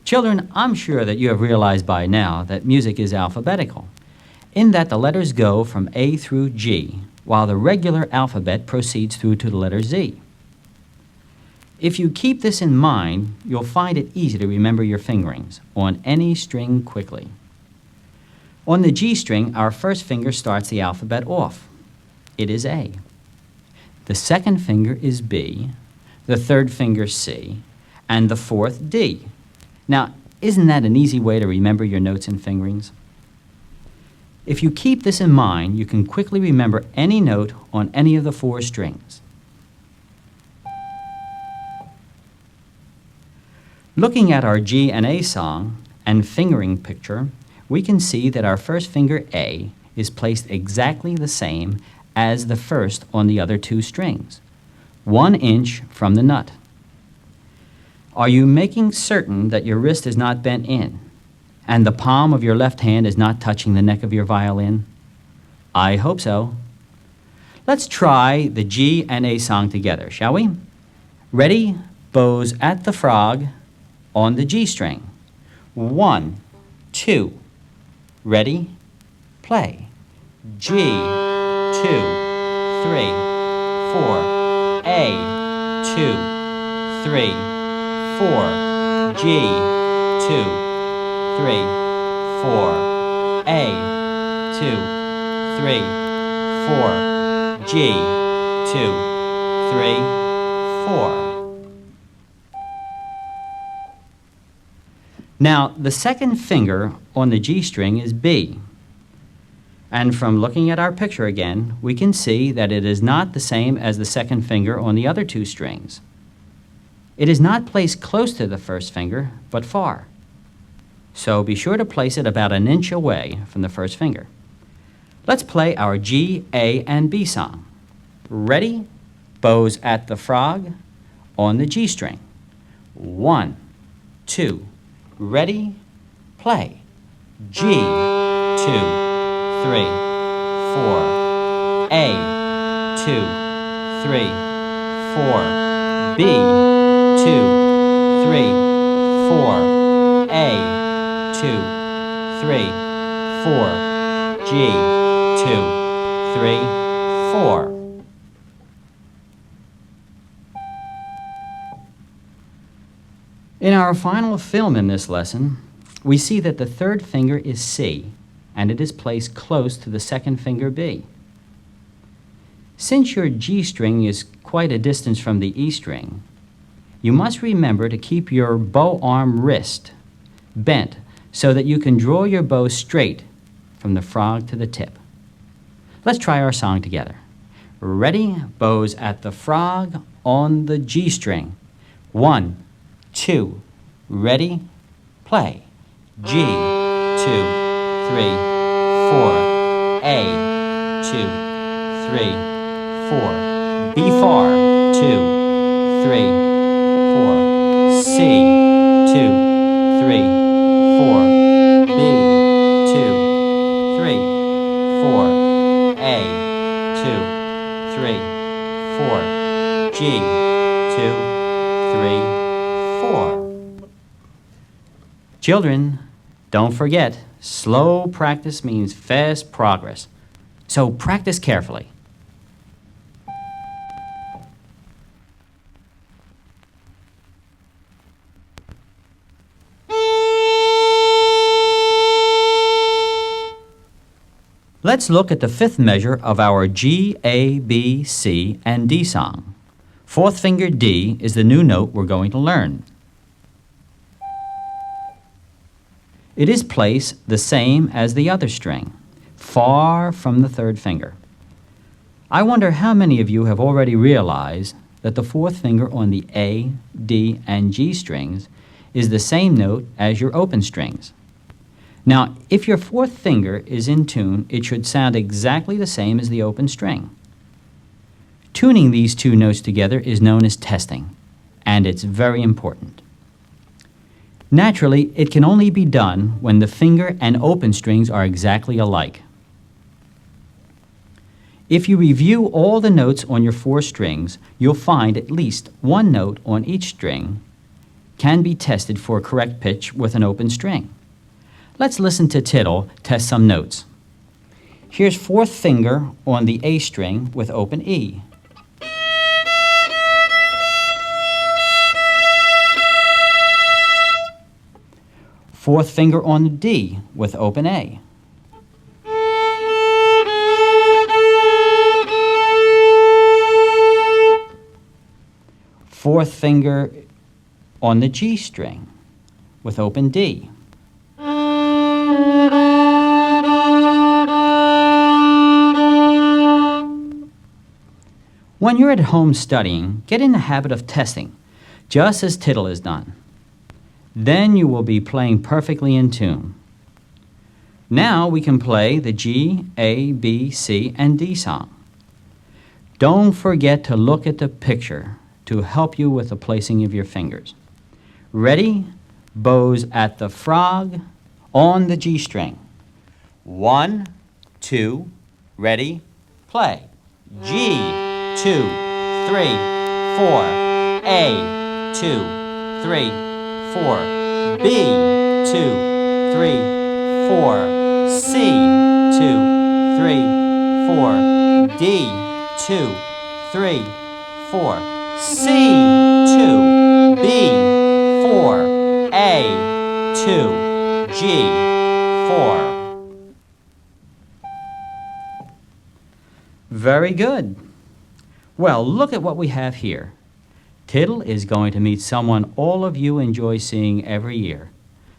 Children, I'm sure that you have realized by now that music is alphabetical, in that the letters go from A through G, while the regular alphabet proceeds through to the letter Z. If you keep this in mind, you'll find it easy to remember your fingerings on any string quickly. On the G string, our first finger starts the alphabet off. It is A. The second finger is B, the third finger C, and the fourth D. Now, isn't that an easy way to remember your notes and fingerings? If you keep this in mind, you can quickly remember any note on any of the four strings. Looking at our G and A song and fingering picture, we can see that our first finger A is placed exactly the same as the first on the other two strings, 1 inch from the nut. Are you making certain that your wrist is not bent in and the palm of your left hand is not touching the neck of your violin? I hope so. Let's try the G and A song together, shall we? Ready? Bows at the frog on the G string. 1, 2. Ready? Play. G, 2, 3, 4. A, 2, 3, 4. G, 2, 3, 4. A, 2, 3, 4. G, 2, 3, 4. Now, the second finger on the G string is B. And from looking at our picture again, we can see that it is not the same as the second finger on the other two strings. It is not placed close to the first finger, but far. So be sure to place it about 1 inch away from the first finger. Let's play our G, A, and B song. Ready? Bows at the frog on the G string. 1, 2. Ready? Play. G, 2, 3, 4. A, 2, 3, 4. B, 2, 3, 4. A, 2, 3, 4. G, 2, 3, 4. In our final film in this lesson, we see that the third finger is C, and it is placed close to the second finger B. Since your G string is quite a distance from the E string, you must remember to keep your bow arm wrist bent so that you can draw your bow straight from the frog to the tip. Let's try our song together. Ready? Bows at the frog on the G string. 1, 2. Ready? Play. G, 2, 3, 4. A, 2, 3, 4. B far. 2, 3, 4. C, 2, 3, 4. B, 2, 3, 4. A, 2, 3, 4. G, 2, 3, 4. Children, don't forget, slow practice means fast progress. So practice carefully. Let's look at the fifth measure of our G, A, B, C, and D song. Fourth finger D is the new note we're going to learn. It is placed the same as the other string, far from the third finger. I wonder how many of you have already realized that the fourth finger on the A, D, and G strings is the same note as your open strings. Now, if your fourth finger is in tune, it should sound exactly the same as the open string. Tuning these two notes together is known as testing, and it's very important. Naturally, it can only be done when the finger and open strings are exactly alike. If you review all the notes on your 4 strings, you'll find at least one note on each string can be tested for correct pitch with an open string. Let's listen to Tiddle test some notes. Here's fourth finger on the A string with open E. Fourth finger on the D with open A. Fourth finger on the G string with open D. When you're at home studying, get in the habit of testing, just as Tiddle has done. Then you will be playing perfectly in tune. Now we can play the G, A, B, C, and D song. Don't forget to look at the picture to help you with the placing of your fingers. Ready? Bows at the frog on the G string. 1, 2, ready, play. G, 2, 3, 4, A, 2, 3, 4, B, 2, 3, 4, C, 2, 3, 4, D, 2, 3, 4, C, 2, B, 4, A, 2, G, 4. Very good. Well, look at what we have here. Tiddle is going to meet someone all of you enjoy seeing every year,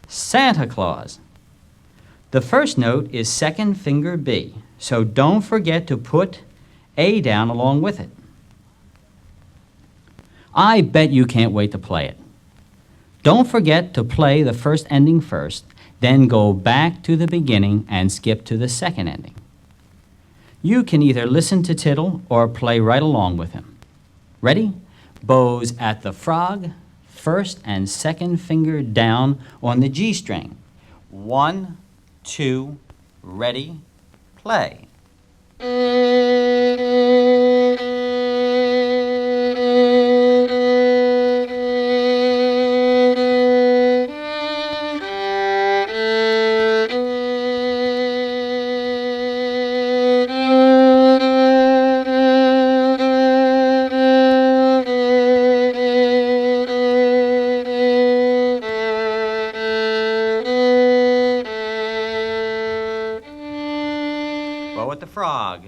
Santa Claus. The first note is second finger B, so don't forget to put A down along with it. I bet you can't wait to play it. Don't forget to play the first ending first, then go back to the beginning and skip to the second ending. You can either listen to Tiddle or play right along with him. Ready? Bows at the frog, first and second finger down on the G string. 1, 2, ready, play. Bow at the frog.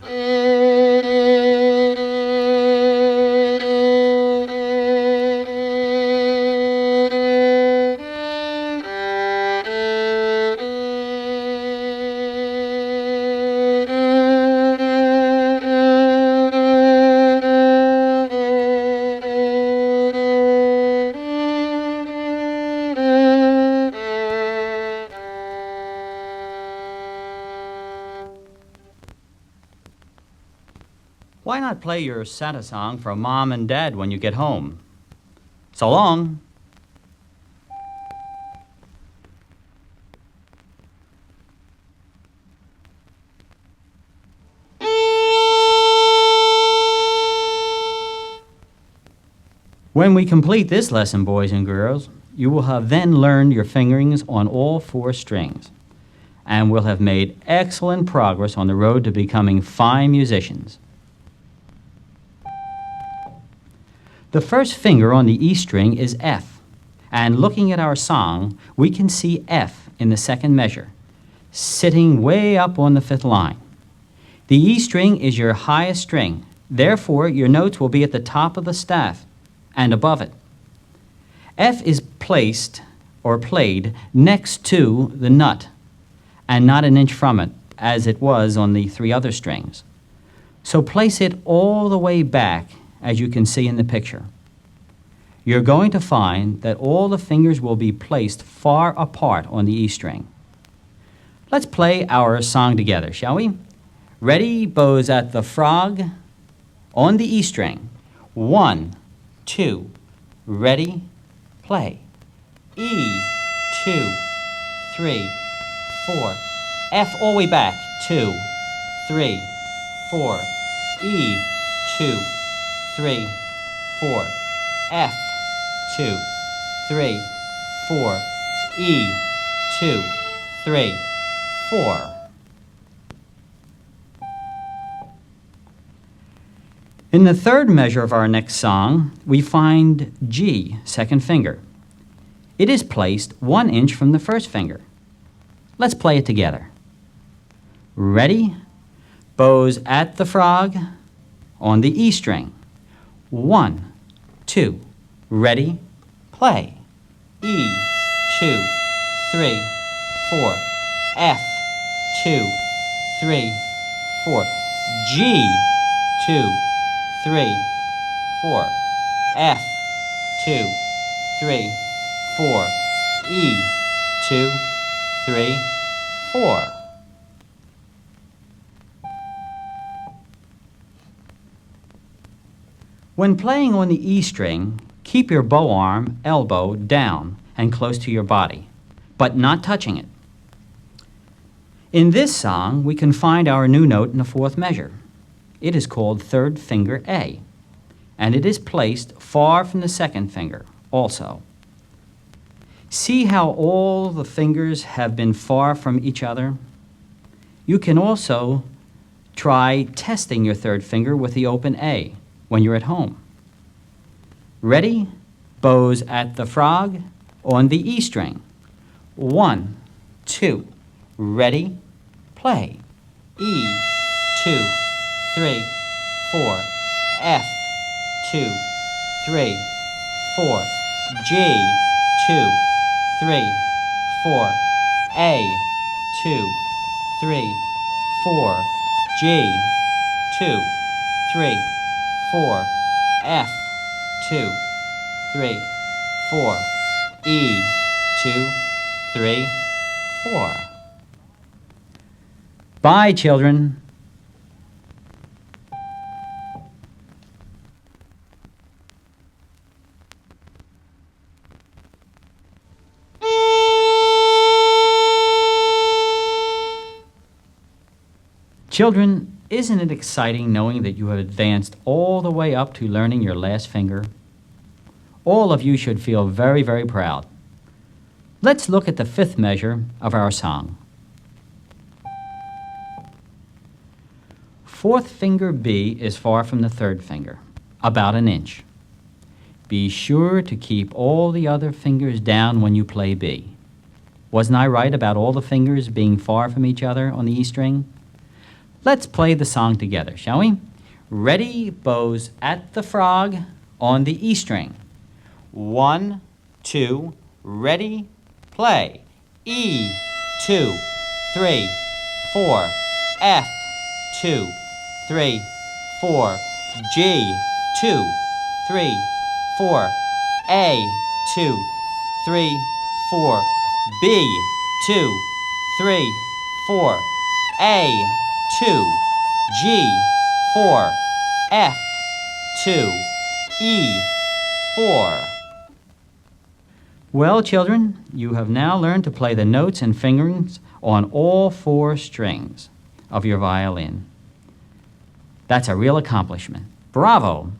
Why not play your Santa song for Mom and Dad when you get home? So long. When we complete this lesson, boys and girls, you will have then learned your fingerings on all 4 strings and will have made excellent progress on the road to becoming fine musicians. The first finger on the E string is F, and looking at our song, we can see F in the second measure, sitting way up on the 5th line. The E string is your highest string, therefore your notes will be at the top of the staff and above it. F is placed or played next to the nut and not an inch from it, as it was on the 3 other strings. So place it all the way back, as you can see in the picture. You're going to find that all the fingers will be placed far apart on the E string. Let's play our song together, shall we? Ready, bows at the frog on the E string. 1, 2, ready, play. E, 2, 3, 4. F all the way back. 2, 3, 4. E, 2, 3, 4. F, 2, 3, 4, E, 2, 3, 4. In the third measure of our next song, we find G, second finger. It is placed 1 inch from the first finger. Let's play it together. Ready? Bows at the frog on the E string. 1, 2, ready, play. E, 2, 3, 4, F, 2, 3, 4, G, 2, 3, 4, F, 2, 3, 4, E, 2, 3, 4. When playing on the E string, keep your bow arm, elbow, down and close to your body, but not touching it. In this song, we can find our new note in the fourth measure. It is called third finger A, and it is placed far from the second finger also. See how all the fingers have been far from each other? You can also try testing your third finger with the open A when you're at home. Ready? Bows at the frog on the E string. 1, 2, ready, play. E, 2, 3, 4, F, 2, 3, 4, G, 2, 3, 4, A, 2, 3, 4, G, 2, 3, 4, F, 2, 3, 4, E, 2, 3, 4. Bye, children. Children, isn't it exciting knowing that you have advanced all the way up to learning your last finger? All of you should feel very, very proud. Let's look at the fifth measure of our song. Fourth finger B is far from the third finger, about 1 inch. Be sure to keep all the other fingers down when you play B. Wasn't I right about all the fingers being far from each other on the E string? Let's play the song together, shall we? Ready, bows at the frog on the E string. 1, 2, ready, play. E, 2, 3, 4, F, 2, 3, 4, G, 2, 3, 4, A, 2, 3, 4, B, 2, 3, 4, A, 2, G, 4, F, 2, E, 4. Well, children, you have now learned to play the notes and fingerings on all 4 strings of your violin. That's a real accomplishment. Bravo!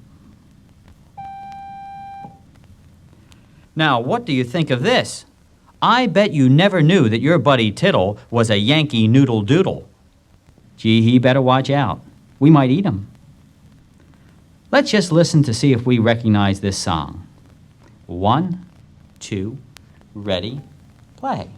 Now, what do you think of this? I bet you never knew that your buddy Tiddle was a Yankee noodle doodle. Gee, he better watch out. We might eat him. Let's just listen to see if we recognize this song. 1, 2, ready, play.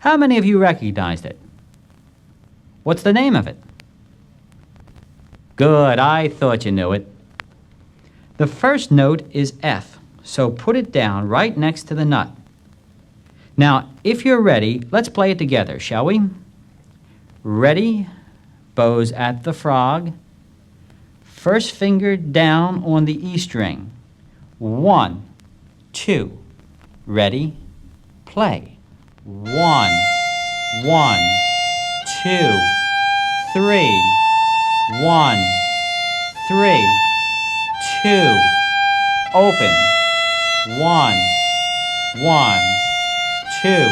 How many of you recognized it? What's the name of it? Good, I thought you knew it. The first note is F, so put it down right next to the nut. Now, if you're ready, let's play it together, shall we? Ready, bows at the frog, First finger down on the E string. 1, 2, ready, play. 1, 1, 2, 3, 1, 3, 2, open. 1, 1, 2,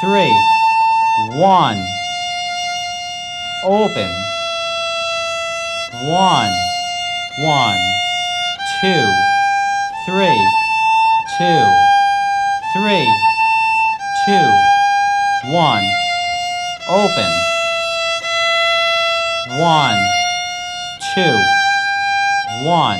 3, 1, open. 1, 1, 2, 3, 2, 3, 2, 1, open. 1, 2, 1.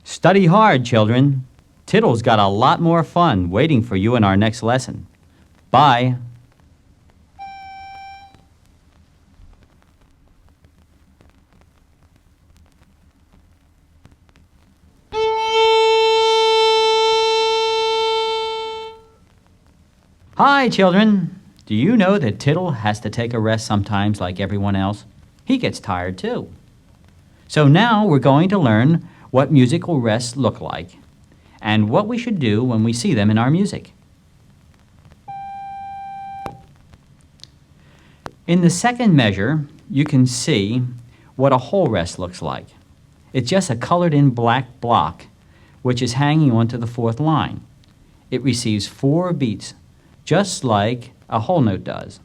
Study hard, children. Tiddle's got a lot more fun waiting for you in our next lesson. Bye. Hi, children. Do you know that Tiddle has to take a rest sometimes like everyone else? He gets tired too. So now we're going to learn what musical rests look like and what we should do when we see them in our music. In the second measure, you can see what a whole rest looks like. It's just a colored-in black block which is hanging onto the fourth line. It receives 4 beats, just like a whole note does.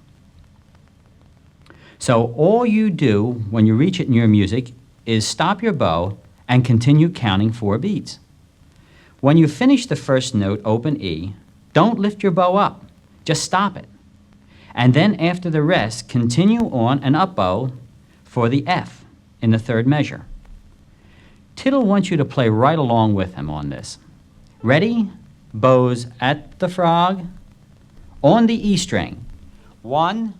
So all you do when you reach it in your music is stop your bow and continue counting 4 beats. When you finish the first note, open E, don't lift your bow up, just stop it. And then after the rest, continue on an up bow for the F in the third measure. Tiddle wants you to play right along with him on this. Ready? Bows at the frog. On the E string. 1,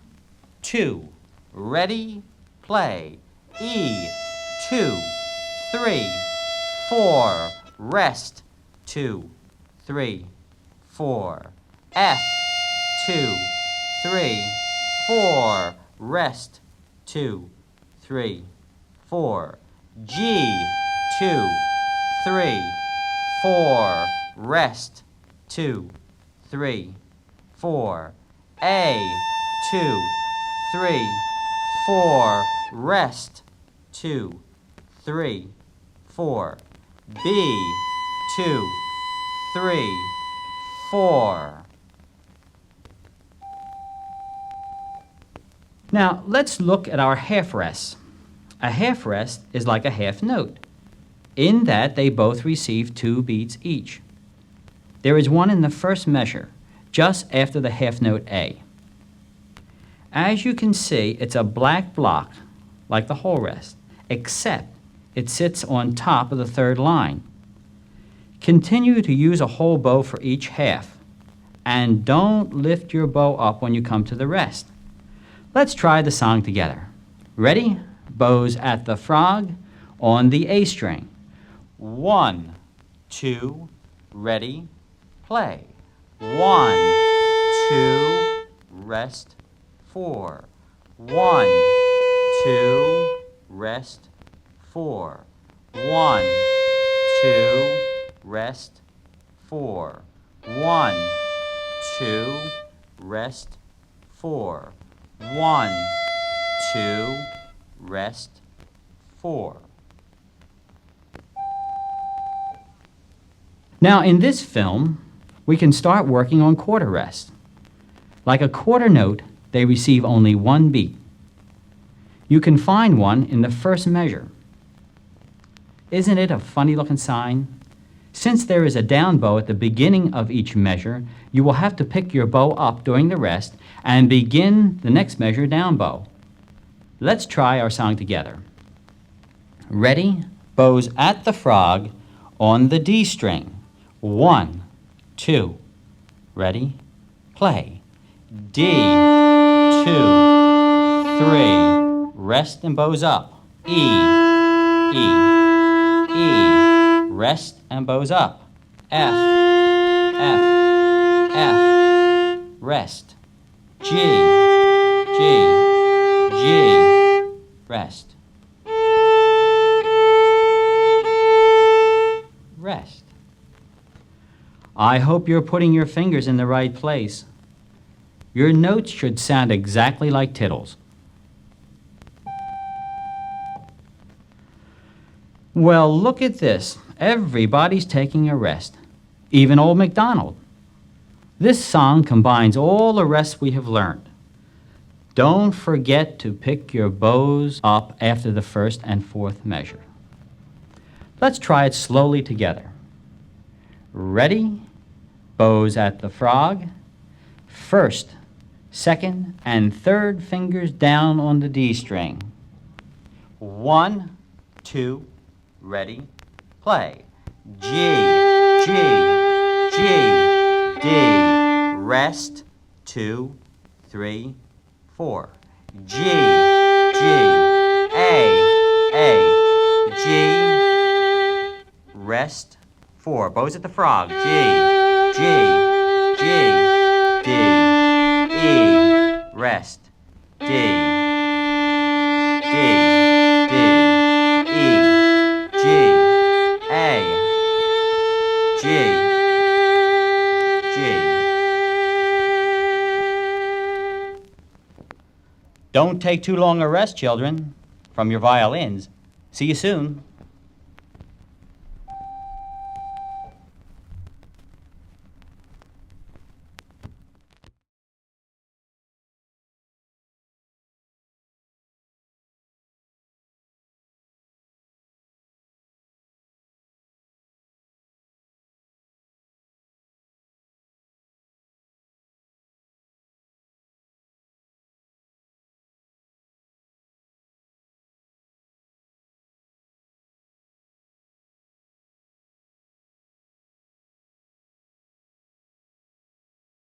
2, ready, play. E, 2, 3, 4, rest. 2, 3, 4. F, 2, 3, 4, rest. 2, 3, 4. G, 2, 3, 4, rest. 2, 3, 4. A, 2, 3, 4, rest. 2, 3, 4. B, 2, 3, 4. Now, let's look at our half rests. A half rest is like a half note, in that they both receive 2 beats each. There is one in the first measure, just after the half note A. As you can see, it's a black block, like the whole rest, except it sits on top of the third line. Continue to use a whole bow for each half, and don't lift your bow up when you come to the rest. Let's try the song together. Ready? Bows at the frog on the A string. 1, 2, ready, play. 1, 2, rest, 4. 1, 2, rest, 4. 1, 2, rest, 4. 1, 2, rest, 4. 1, 2, rest, 4. Now in this film, we can start working on quarter rests. Like a quarter note, they receive only 1 beat. You can find one in the first measure. Isn't it a funny looking sign? Since there is a down bow at the beginning of each measure, you will have to pick your bow up during the rest and begin the next measure down bow. Let's try our song together. Ready? Bows at the frog on the D string. 1, 2, ready, play. D, 2, 3, rest and bows up. E, E, E, rest and bows up. F, F, F, rest. G, G, rest. Rest. I hope you're putting your fingers in the right place. Your notes should sound exactly like Tiddle's. Well, look at this. Everybody's taking a rest, even old MacDonald. This song combines all the rests we have learned. Don't forget to pick your bows up after the first and fourth measure. Let's try it slowly together. Ready? Bows at the frog. First, second, and third fingers down on the D string. 1, 2, ready, play. G, G, G, D, rest, 2, 3, 4. G, G, A, G, rest, 4. Bows at the frog. G, G, G, D, E, rest, D, D, D, E, G, A, G, G. Don't take too long a rest, children, from your violins. See you soon.